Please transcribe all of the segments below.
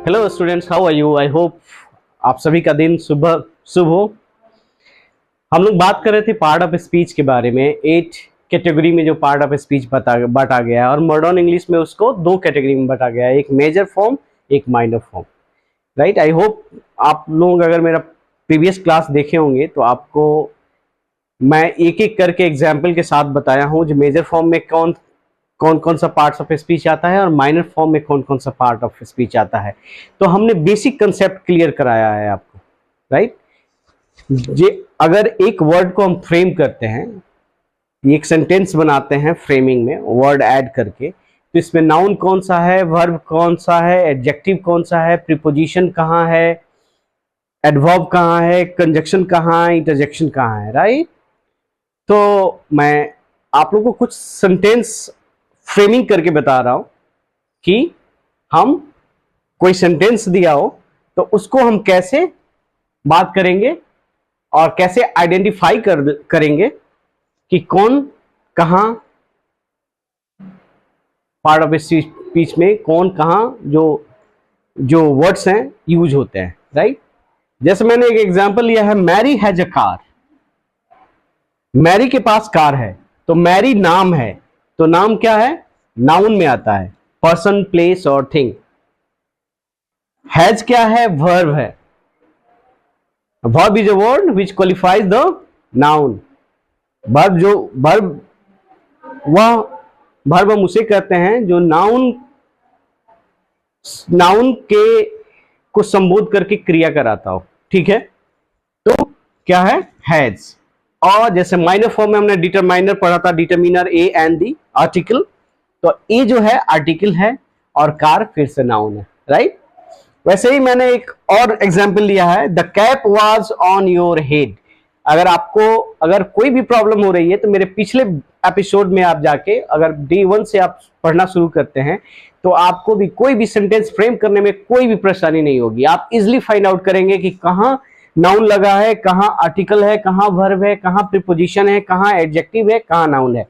Hello students, how are you? I hope आप सभी का दिन शुभ हो। हम लोग बात कर रहे थे पार्ट ऑफ स्पीच के बारे में। 8 कैटेगरी में जो पार्ट ऑफ स्पीच बांटा गया है और मॉडर्न इंग्लिश में उसको 2 कैटेगरी में बांटा गया है, एक मेजर फॉर्म, एक माइनर फॉर्म। राइट, आई होप आप लोग अगर मेरा प्रीवियस क्लास देखे होंगे तो आपको मैं एक एक करके एग्जाम्पल के साथ बताया हूँ जो मेजर फॉर्म में कौन सा पार्ट्स ऑफ स्पीच आता है और माइनर फॉर्म में कौन सा पार्ट ऑफ स्पीच आता है। तो हमने बेसिक कंसेप्ट क्लियर कराया है आपको। राइट, जे अगर एक वर्ड को हम फ्रेम करते हैं, एक सेंटेंस बनाते हैं फ्रेमिंग में वर्ड ऐड करके, तो इसमें नाउन कौन सा है, वर्ब कौन सा है, एडजेक्टिव कौन सा है, प्रीपोजिशन कहाँ है, एडवर्ब कहाँ है, कंजक्शन कहाँ है, इंटरजेक्शन कहाँ है। राइट, तो मैं आप लोगों को कुछ सेंटेंस फ्रेमिंग करके बता रहा हूं कि हम कोई सेंटेंस दिया हो तो उसको हम कैसे बात करेंगे और कैसे आइडेंटिफाई करेंगे कि कौन कहां पार्ट ऑफ स्पीच में कौन कहां जो वर्ड्स हैं यूज होते हैं। राइट, जैसे मैंने एक एग्जांपल लिया है, Mary has a car. Mary के पास कार है, तो मैरी नाम है, तो नाम क्या है, नाउन में आता है, पर्सन, प्लेस और थिंग। हैज क्या है, वर्ब है। Verb is a word which qualifies the noun. Verb वह वर्ब हम उसे कहते हैं जो नाउन के को संबोध करके क्रिया कराता हो। ठीक है, तो क्या है, हैज। और जैसे माइनर फॉर्म में हमने डिटरमाइनर पढ़ा था, determiner A and the article, तो ए जो है आर्टिकल है और कार फिर से नाउन है। राइट, वैसे ही मैंने एक और एग्जांपल लिया है, the cap was on your head. अगर कोई भी प्रॉब्लम हो रही है तो मेरे पिछले एपिसोड में आप जाके अगर डे 1 से आप पढ़ना शुरू करते हैं तो आपको भी कोई भी सेंटेंस फ्रेम करने में कोई भी परेशानी नहीं होगी। आप इजिली फाइंड आउट करेंगे कि कहां नाउन लगा है, कहां आर्टिकल है, कहां वर्ब है, कहां प्रीपोजिशन है, कहां एडजेक्टिव है, कहां नाउन है।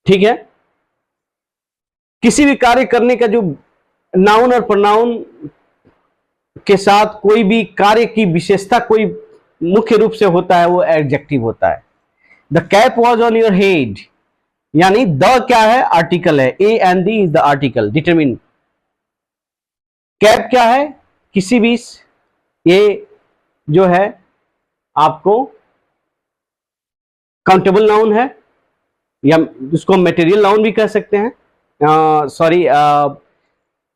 ठीक है, किसी भी कार्य करने का जो नाउन और प्रोनाउन के साथ कोई भी कार्य की विशेषता कोई मुख्य रूप से होता है, वो एडजेक्टिव होता है। The cap was on your head, यानी द क्या है, आर्टिकल है, A and the is the article, determine. Cap क्या है, किसी भी, ये जो है आपको काउंटेबल नाउन है, या उसको मटेरियल नाउन भी कह सकते हैं,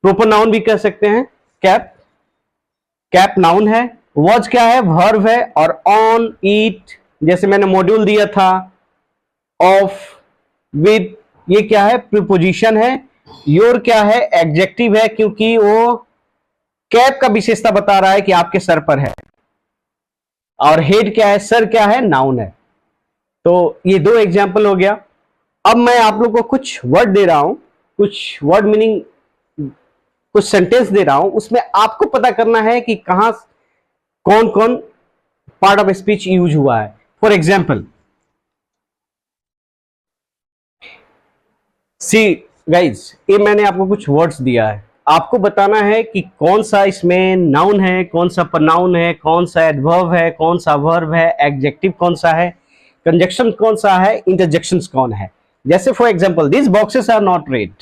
प्रॉपर नाउन भी कह सकते हैं। कैप नाउन है। वॉज क्या है, वर्ब है। और ऑन, ईट, जैसे मैंने मॉड्यूल दिया था, ऑफ, विद, ये क्या है, प्रीपोजिशन है। योर क्या है, एडजेक्टिव है, क्योंकि वो कैप का विशेषता बता रहा है कि आपके सर पर है। और हेड क्या है, सर क्या है, नाउन है। तो ये 2 एग्जाम्पल हो गया। अब मैं आप लोग को कुछ वर्ड दे रहा हूं, कुछ वर्ड मीनिंग, कुछ सेंटेंस दे रहा हूं, उसमें आपको पता करना है कि कहां कौन पार्ट ऑफ स्पीच यूज हुआ है। फॉर एग्जाम्पल, सी गाइज, ये मैंने आपको कुछ वर्ड्स दिया है, आपको बताना है कि कौन सा इसमें नाउन है, कौन सा प्रोनाउन है, कौन सा एडवर्ब है, कौन सा वर्ब है, एडजेक्टिव कौन सा है, कंजक्शन कौन सा है, इंटरजेक्शंस कौन है। जैसे for example, this boxes are not red.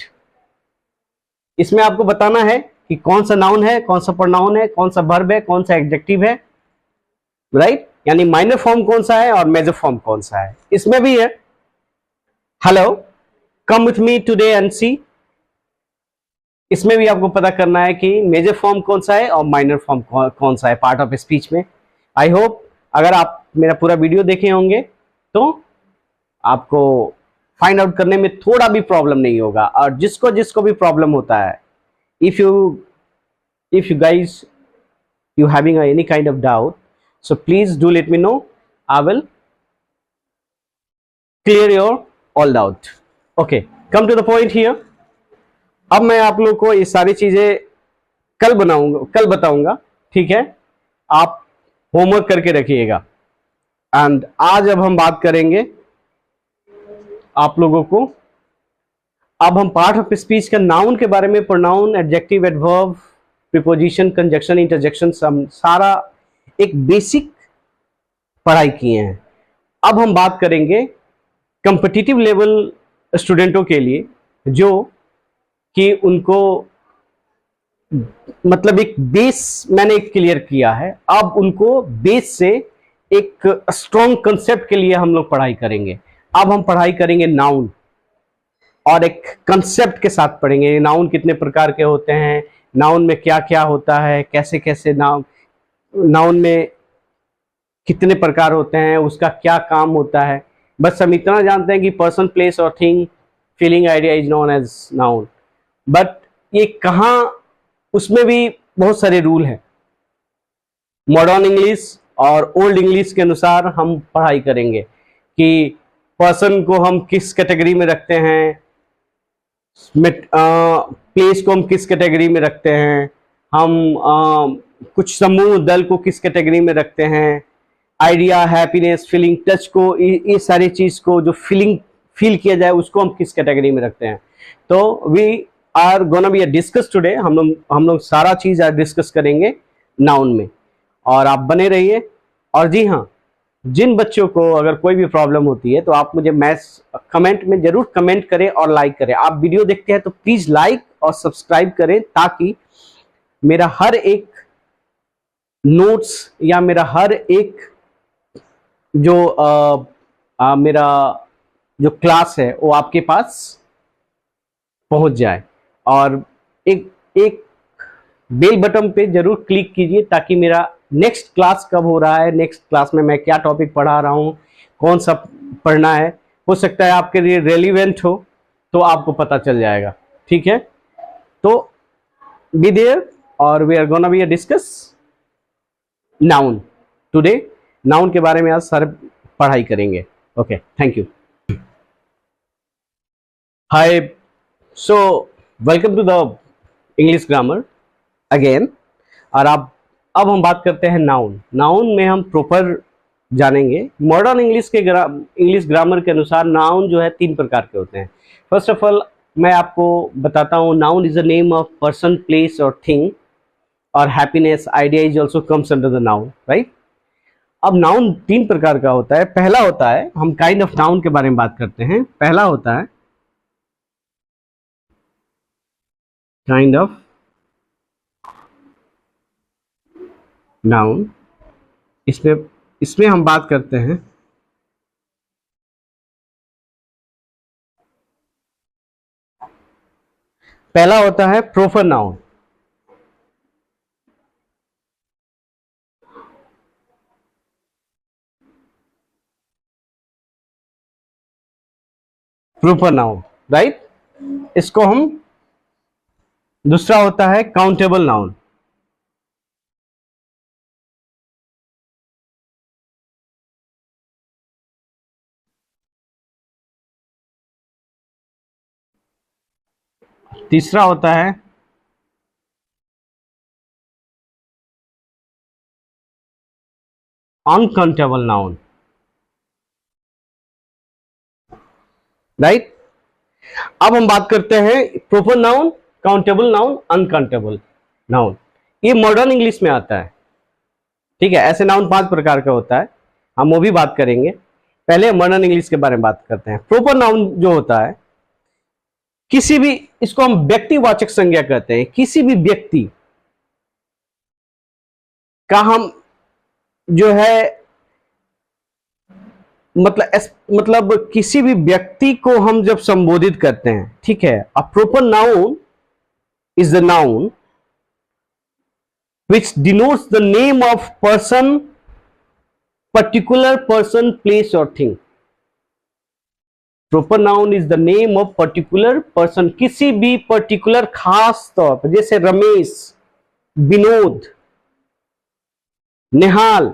इसमें आपको बताना है कि कौन सा नाउन है, कौन सा प्रोनाउन है, कौन सा वर्ब है, कौन सा एडजेक्टिव है। राइट, यानी माइनर फॉर्म कौन सा है और मेजर फॉर्म कौन सा है। इसमें भी है, hello, come with me today and see. इसमें भी आपको पता करना है कि मेजर फॉर्म कौन सा है और माइनर फॉर्म कौन सा है पार्ट ऑफ स्पीच में। आई होप अगर आप मेरा पूरा वीडियो देखे होंगे तो आपको फाइंड आउट करने में थोड़ा भी प्रॉब्लम नहीं होगा। और जिसको भी प्रॉब्लम होता है, if you guys you having any kind of doubt, so please do let me know. I will clear your all doubt. Okay, come to the point here. अब मैं आप लोग को ये सारी चीजें कल बताऊंगा। ठीक है, आप होमवर्क करके रखिएगा। एंड आज अब हम बात करेंगे आप लोगों को अब हम पार्ट ऑफ स्पीच का नाउन के बारे में, pronoun, adjective, adverb, preposition, conjunction, interjection, सारा एक बेसिक पढ़ाई किए हैं। अब हम बात करेंगे कॉम्पिटिटिव लेवल स्टूडेंटों के लिए, जो कि उनको मतलब एक बेस मैंने क्लियर किया है। अब उनको बेस से एक स्ट्रॉन्ग कंसेप्ट के लिए हम लोग पढ़ाई करेंगे। अब हम पढ़ाई करेंगे नाउन, और एक कंसेप्ट के साथ पढ़ेंगे। नाउन कितने प्रकार के होते हैं, नाउन में क्या क्या होता है, कैसे कैसे नाउन में कितने प्रकार होते हैं, उसका क्या काम होता है। बस हम इतना जानते हैं कि पर्सन, प्लेस और thing, feeling, idea is known as noun. But ये कहाँ, उसमें भी बहुत सारे रूल हैं। मॉडर्न इंग्लिश और ओल्ड इंग्लिश के अनुसार हम पढ़ाई करेंगे कि पर्सन को हम किस कैटेगरी में रखते हैं, प्लेस को हम किस कैटेगरी में रखते हैं, हम कुछ समूह दल को किस कैटेगरी में रखते हैं, आइडिया, हैप्पीनेस, फीलिंग, टच को, ये सारी चीज को जो फील किया जाए उसको हम किस कैटेगरी में रखते हैं। तो we are gonna be discuss today, हम लोग सारा चीज आज डिस्कस करेंगे नाउन में, और आप बने रहिए। और जी हाँ, जिन बच्चों को अगर कोई भी प्रॉब्लम होती है तो आप मुझे कमेंट में जरूर कमेंट करें और लाइक करें। आप वीडियो देखते हैं तो प्लीज लाइक और सब्सक्राइब करें, ताकि मेरा हर एक नोट्स या मेरा हर एक जो मेरा जो क्लास है वो आपके पास पहुंच जाए। और एक बेल बटन पे जरूर क्लिक कीजिए, ताकि मेरा नेक्स्ट क्लास कब हो रहा है, नेक्स्ट क्लास में मैं क्या टॉपिक पढ़ा रहा हूँ, कौन सा पढ़ना है, हो सकता है आपके लिए रेलिवेंट हो, तो आपको पता चल जाएगा। ठीक है, तो बी देयर, और we are gonna be discuss noun today. Noun के बारे में आज सारे पढ़ाई करेंगे। Okay, thank you. Hi, so welcome to the English grammar again. और अब हम बात करते हैं नाउन। नाउन में हम प्रॉपर जानेंगे। मॉडर्न इंग्लिश ग्रामर के अनुसार नाउन जो है 3 प्रकार के होते हैं। फर्स्ट ऑफ ऑल मैं आपको बताता हूँ, noun is the name of person, place और थिंग, और happiness, idea is also comes under the noun, right. अब नाउन 3 प्रकार का होता है। पहला होता है, हम काइंड ऑफ नाउन के बारे में बात करते हैं। पहला होता है काइंड ऑफ नाउन। इसमें हम बात करते हैं पहला होता है proper noun. Proper noun, right. इसको हम, दूसरा होता है काउंटेबल नाउन। तीसरा होता है अनकाउंटेबल नाउन, राइट। अब हम बात करते हैं proper noun, countable noun, uncountable noun. ये मॉडर्न इंग्लिश में आता है, ठीक है। ऐसे नाउन 5 प्रकार का होता है, हम वो भी बात करेंगे। पहले मॉडर्न इंग्लिश के बारे में बात करते हैं। प्रोपर नाउन जो होता है, किसी भी, इसको हम व्यक्तिवाचक संज्ञा कहते हैं। किसी भी व्यक्ति का हम जो है मतलब किसी भी व्यक्ति को हम जब संबोधित करते हैं, ठीक है। A proper noun is the noun which denotes the name of person, particular person, place or thing. Proper noun is the name of particular person, किसी भी particular खास तौर पर, जैसे रमेश, विनोद, निहाल,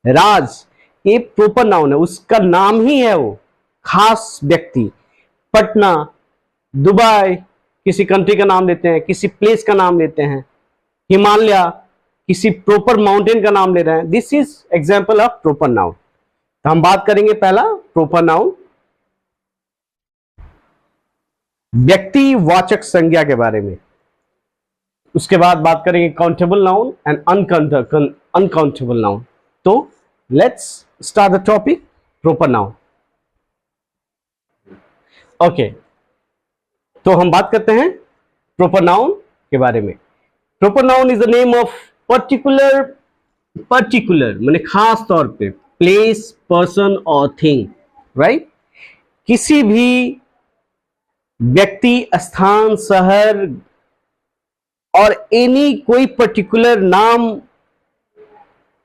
राज, ये proper noun है, उसका नाम ही है वो खास व्यक्ति। पटना, दुबई, किसी कंट्री का नाम लेते हैं, किसी प्लेस का नाम लेते हैं। हिमालय, किसी प्रॉपर माउंटेन का नाम ले रहे हैं। This is example of proper noun. तो हम बात करेंगे पहला प्रोपर नाउन। व्यक्तिवाचक संज्ञा के बारे में। उसके बाद बात करेंगे countable noun and uncountable noun. तो let's start the topic proper noun. Okay, तो हम बात करते हैं प्रॉपर नाउन के बारे में। Proper noun is the name of particular माने खास तौर पे प्लेस, पर्सन और थिंग, राइट। किसी भी व्यक्ति, स्थान, शहर और एनी कोई पर्टिकुलर नाम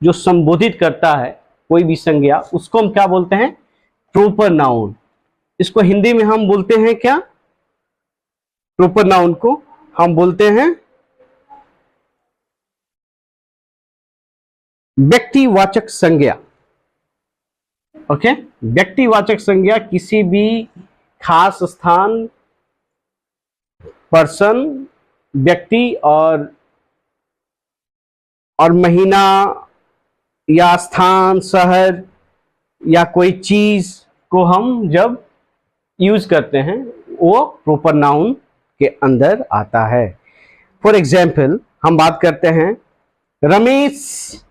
जो संबोधित करता है कोई भी संज्ञा, उसको हम क्या बोलते हैं? Proper noun. इसको हिंदी में हम बोलते हैं क्या? प्रॉपर नाउन को हम बोलते हैं व्यक्तिवाचक संज्ञा। ओके, व्यक्तिवाचक संज्ञा किसी भी खास स्थान, पर्सन, व्यक्ति और महीना या स्थान, शहर या कोई चीज को हम जब यूज करते हैं वो प्रॉपर नाउन के अंदर आता है। फॉर एग्जाम्पल हम बात करते हैं Ramesh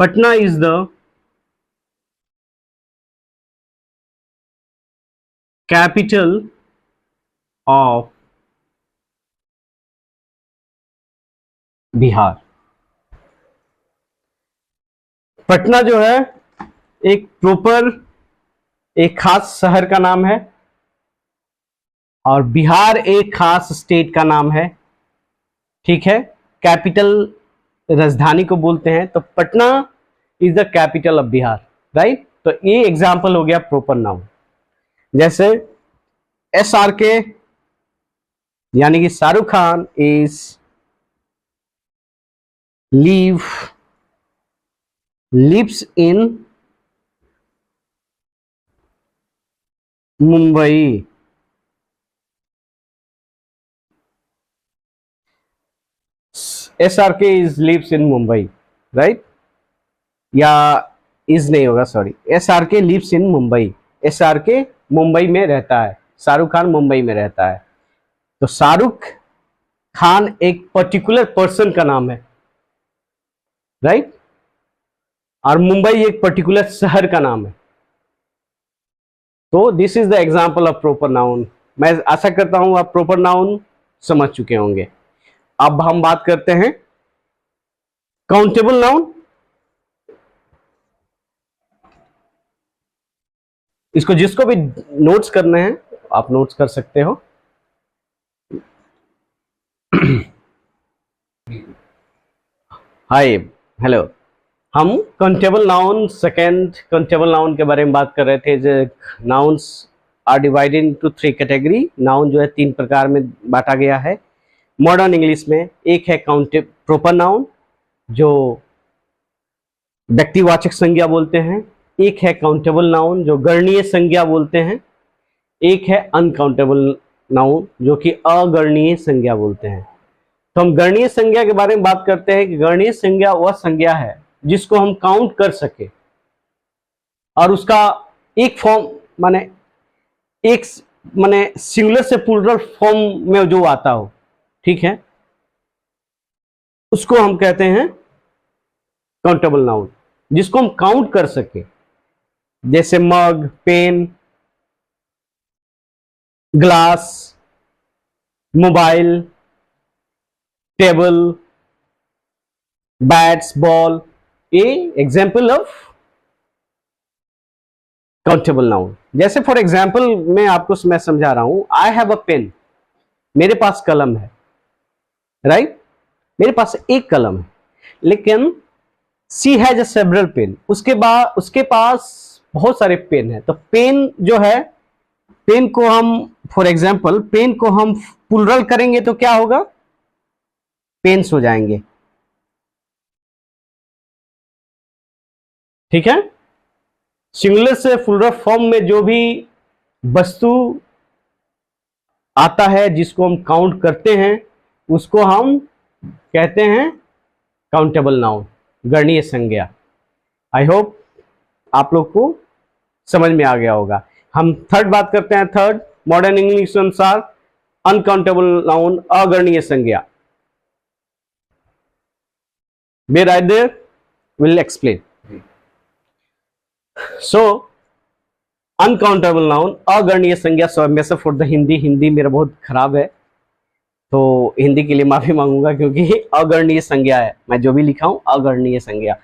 Patna is the capital of Bihar. Patna जो है एक प्रॉपर एक खास शहर का नाम है और बिहार एक खास स्टेट का नाम है, ठीक है। कैपिटल राजधानी को बोलते हैं, तो Patna is the capital of Bihar, right. तो ये एग्जांपल हो गया प्रॉपर नाउन। जैसे SRK यानी कि Shahrukh Khan is lives in Mumbai. SRK is lives in Mumbai, right. या इज नहीं होगा, sorry, SRK lives in Mumbai. SRK Mumbai में रहता है, शाहरुख खान मुंबई में रहता है। तो शाहरुख खान एक पर्टिकुलर पर्सन का नाम है, राइट। और मुंबई एक पर्टिकुलर शहर का नाम है। तो this is the example of proper noun. मैं आशा करता हूं आप प्रॉपर नाउन समझ चुके होंगे। अब हम बात करते हैं काउंटेबल नाउन। इसको जिसको भी नोट्स करने हैं आप नोट्स कर सकते हो। Hi, hello. हम countable noun, second countable noun के बारे में बात कर रहे थे। जो nouns are divided into 3 category. Noun जो है 3 प्रकार में बांटा गया है मॉडर्न इंग्लिश में। एक है प्रॉपर नाउन जो व्यक्तिवाचक संज्ञा बोलते हैं, एक है काउंटेबल नाउन जो गणनीय संज्ञा बोलते हैं, एक है अनकाउंटेबल नाउन जो कि अगणनीय संज्ञा बोलते हैं। तो हम गणनीय संज्ञा के बारे में बात करते हैं कि गणनीय संज्ञा वह संज्ञा है जिसको हम काउंट कर सके और उसका एक फॉर्म माने सिंगुलर से प्लूरल फॉर्म में जो आता हो, ठीक है, उसको हम कहते हैं काउंटेबल नाउन, जिसको हम काउंट कर सके। जैसे mug, pen, glass, mobile, table, bats, ball, ये एग्जाम्पल ऑफ काउंटेबल नाउन। जैसे फॉर एग्जाम्पल मैं समझा रहा हूं, आई हैव अ पेन, मेरे पास कलम है, राइट। मेरे पास एक कलम है, लेकिन सी हैज अ सेवरल पेन, उसके पास बहुत सारे पेन है। तो पेन जो है, पेन को हम फॉर एग्जाम्पल पेन को हम प्लूरल करेंगे तो क्या होगा? पेन्स हो जाएंगे, ठीक है। सिंगुलर से प्लूरल फॉर्म में जो भी वस्तु आता है जिसको हम काउंट करते हैं उसको हम कहते हैं काउंटेबल नाउन, गणनीय संज्ञा। आई होप आप लोग को समझ में आ गया होगा। हम थर्ड बात करते हैं। थर्ड, मॉडर्न इंग्लिश अनुसार अनकाउंटेबल नाउन, अगणनीय संज्ञा। Be right there, will explain. So uncountable noun, अगणनीय संज्ञा। सबमिशन फॉर द हिंदी मेरा बहुत खराब है तो हिंदी के लिए माफी मांगूंगा क्योंकि अगणनीय संज्ञा है। मैं जो भी लिखा हूं अगणनीय संज्ञा,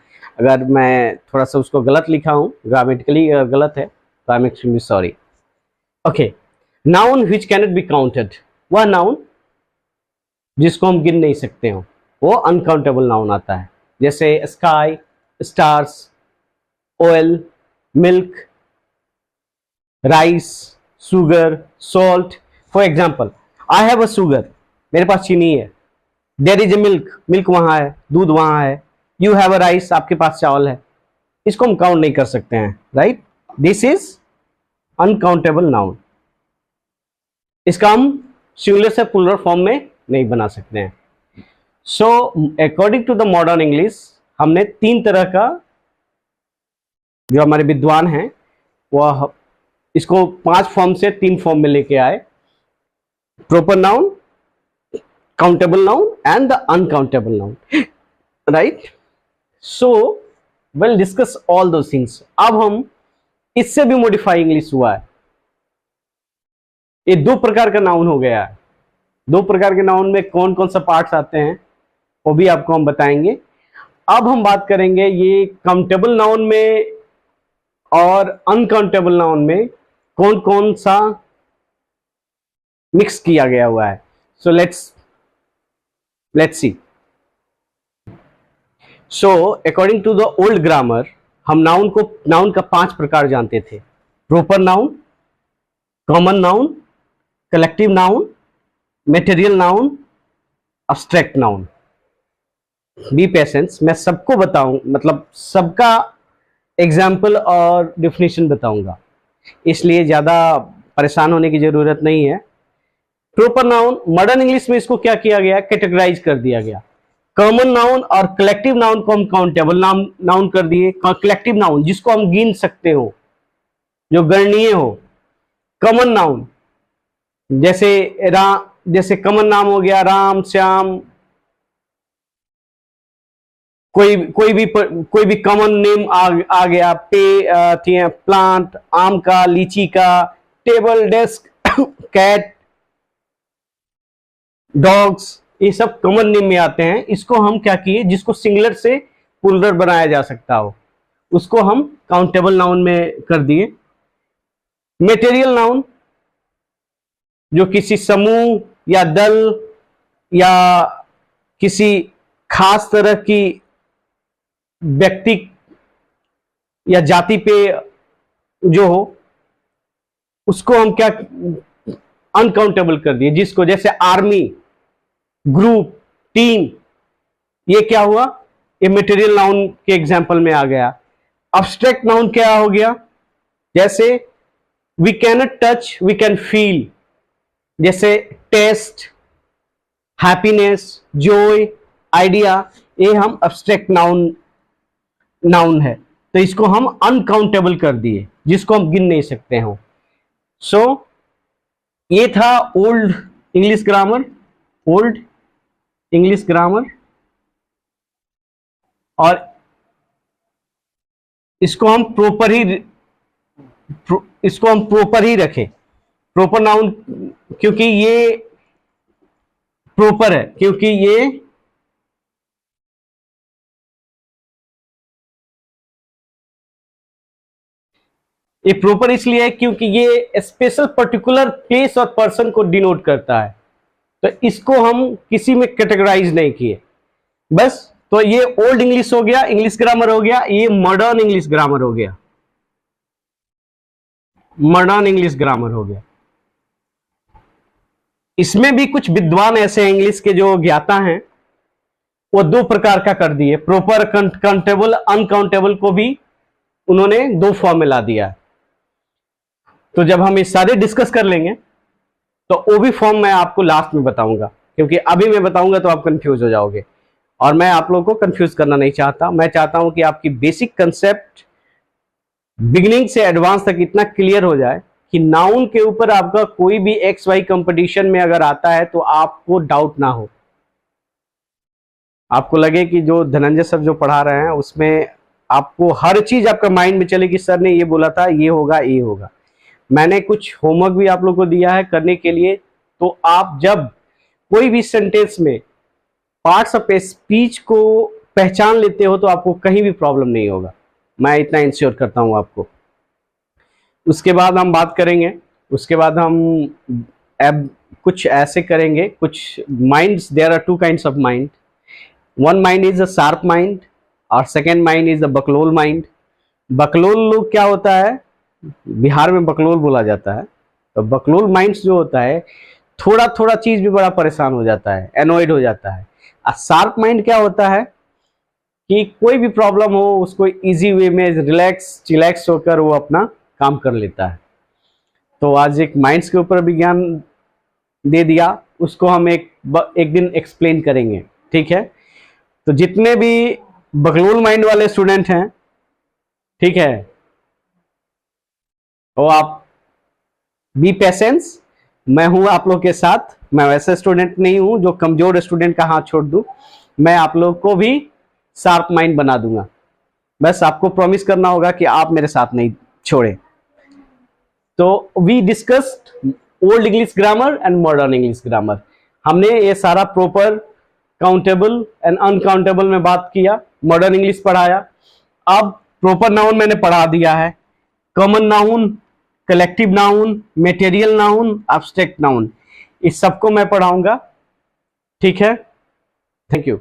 अगर मैं थोड़ा सा उसको गलत लिखा हूं, ग्रामेटिकली गलत है तो I am extremely sorry. Okay, noun which cannot be counted, वह नाउन जिसको हम गिन नहीं सकते हो वो अनकाउंटेबल नाउन आता है। जैसे sky, stars, oil, milk, rice, sugar, salt. For example, I have a sugar, मेरे पास चीनी है। There is a milk, milk वहां है, दूध वहां है। यू हैव अ राइस, आपके पास चावल है। इसको हम काउंट नहीं कर सकते हैं, right? This is uncountable noun. इसका हम सिंगुलर से प्लूरल फॉर्म में नहीं बना सकते हैं। So according to the modern English हमने तीन तरह का, जो हमारे विद्वान हैं वह इसको 5 फॉर्म से 3 फॉर्म में लेके आए। Proper noun, countable noun and the uncountable noun, right? So well discuss all दो थिंग्स। अब हम इससे भी मॉडिफाई इंग्लिश हुआ है। ये 2 प्रकार का नाउन हो गया है। 2 प्रकार के नाउन में कौन कौन सा पार्ट्स आते हैं वो भी आपको हम बताएंगे। अब हम बात करेंगे ये काउंटेबल नाउन में और अनकाउंटेबल नाउन में कौन कौन सा मिक्स किया गया हुआ है। So let's see. So according to the old grammar हम नाउन का 5 प्रकार जानते थे। Proper noun, common noun, collective noun, material noun, abstract noun. Be patience, मैं सबको बताऊं, मतलब सबका एग्जाम्पल और डिफिनेशन बताऊंगा, इसलिए ज्यादा परेशान होने की जरूरत नहीं है। प्रॉपर नाउन, मॉडर्न इंग्लिश में इसको क्या किया गया, कैटेगराइज कर दिया गया। कॉमन नाउन और कलेक्टिव नाउन को हम काउंटेबल नाउन कर दिए। कलेक्टिव नाउन जिसको हम गिन सकते हो, जो गणनीय हो। कॉमन नाउन जैसे कॉमन नाम हो गया राम, श्याम, कोई भी कॉमन नेम आ गया। प्लांट, आम का, लीची का, टेबल, डेस्क, कैट, डॉग्स, ये सब कॉमन नेम में आते हैं। इसको हम क्या किए, जिसको सिंगुलर से प्लूरल बनाया जा सकता हो उसको हम काउंटेबल नाउन में कर दिए। मटेरियल नाउन जो किसी समूह या दल या किसी खास तरह की व्यक्ति या जाति पे जो हो उसको हम क्या अनकाउंटेबल कर दिए। जिसको जैसे आर्मी, ग्रुप, टीम, ये क्या हुआ, ये मटेरियल नाउन के एग्जाम्पल में आ गया। अब्स्ट्रैक्ट नाउन क्या हो गया, जैसे we cannot touch, we can feel. जैसे टेस्ट, हैप्पीनेस, जॉय, आइडिया, ये हम अब्स्ट्रैक्ट नाउन है, तो इसको हम अनकाउंटेबल कर दिए, जिसको हम गिन नहीं सकते हो। सो ये था ओल्ड इंग्लिश ग्रामर, और इसको हम प्रॉपर ही रखें। प्रॉपर नाउन क्योंकि ये प्रॉपर है, क्योंकि ये प्रॉपर इसलिए है क्योंकि ये स्पेशल पर्टिकुलर प्लेस और पर्सन को डिनोट करता है, तो इसको हम किसी में कैटेगराइज नहीं किए बस। तो ये ओल्ड इंग्लिश हो गया, इंग्लिश ग्रामर हो गया, ये मॉडर्न इंग्लिश ग्रामर हो गया। मॉडर्न इंग्लिश ग्रामर हो गया। इसमें भी कुछ विद्वान ऐसे हैं इंग्लिश के जो ज्ञाता हैं, वो 2 प्रकार का कर दिए। प्रॉपर, काउंटेबल, अनकाउंटेबल को भी उन्होंने 2 फॉर्म में ला दिया। तो जब हम ये सारे डिस्कस कर लेंगे तो OB फॉर्म मैं आपको लास्ट में बताऊंगा, क्योंकि अभी मैं बताऊंगा तो आप कंफ्यूज हो जाओगे, और मैं आप लोगों को कंफ्यूज करना नहीं चाहता। मैं चाहता हूं कि आपकी बेसिक कंसेप्ट बिगिनिंग से एडवांस तक इतना क्लियर हो जाए कि नाउन के ऊपर आपका कोई भी XY कंपटीशन में अगर आता है तो आपको डाउट ना हो, आपको लगे कि जो धनंजय सर जो पढ़ा रहे हैं उसमें आपको हर चीज आपका माइंड में चले कि सर ने ये बोला था, ये होगा, ये होगा। मैंने कुछ होमवर्क भी आप लोग को दिया है करने के लिए, तो आप जब कोई भी सेंटेंस में पार्ट्स ऑफ स्पीच को पहचान लेते हो तो आपको कहीं भी प्रॉब्लम नहीं होगा, मैं इतना इंश्योर करता हूं आपको। उसके बाद हम बात करेंगे, उसके बाद हम अब कुछ ऐसे करेंगे, कुछ minds, there are 2 kinds of mind. One mind is a sharp mind और सेकेंड माइंड इज द बकलोल माइंड। बकलोल लोग क्या होता है, बिहार में बकलोल बोला जाता है। तो बकलोल माइंड्स जो होता है थोड़ा थोड़ा चीज भी बड़ा परेशान हो जाता है, एनॉयड हो जाता है। और शार्प माइंड क्या होता है कि कोई भी प्रॉब्लम हो उसको इजी वे में रिलैक्स होकर वो अपना काम कर लेता है। तो आज एक माइंड्स के ऊपर विज्ञान दे दिया, उसको हम एक दिन एक्सप्लेन करेंगे, ठीक है। तो जितने भी बकलोल माइंड वाले स्टूडेंट हैं, ठीक है, तो आप बी पेशेंस, मैं हूं आप लोग के साथ। मैं वैसे स्टूडेंट नहीं हूं जो कमजोर स्टूडेंट का हाथ छोड़ दूं, मैं आप लोग को भी शार्प माइंड बना दूंगा। बस आपको प्रॉमिस करना होगा कि आप मेरे साथ नहीं छोड़े। तो we discussed old English grammar and modern English grammar. हमने ये सारा प्रॉपर काउंटेबल एंड अनकाउंटेबल में बात किया, मॉडर्न इंग्लिश पढ़ाया। अब प्रॉपर नाउन मैंने पढ़ा दिया है, common noun, collective noun, material noun, abstract noun, इस सबको मैं पढ़ाऊंगा, ठीक है। Thank you.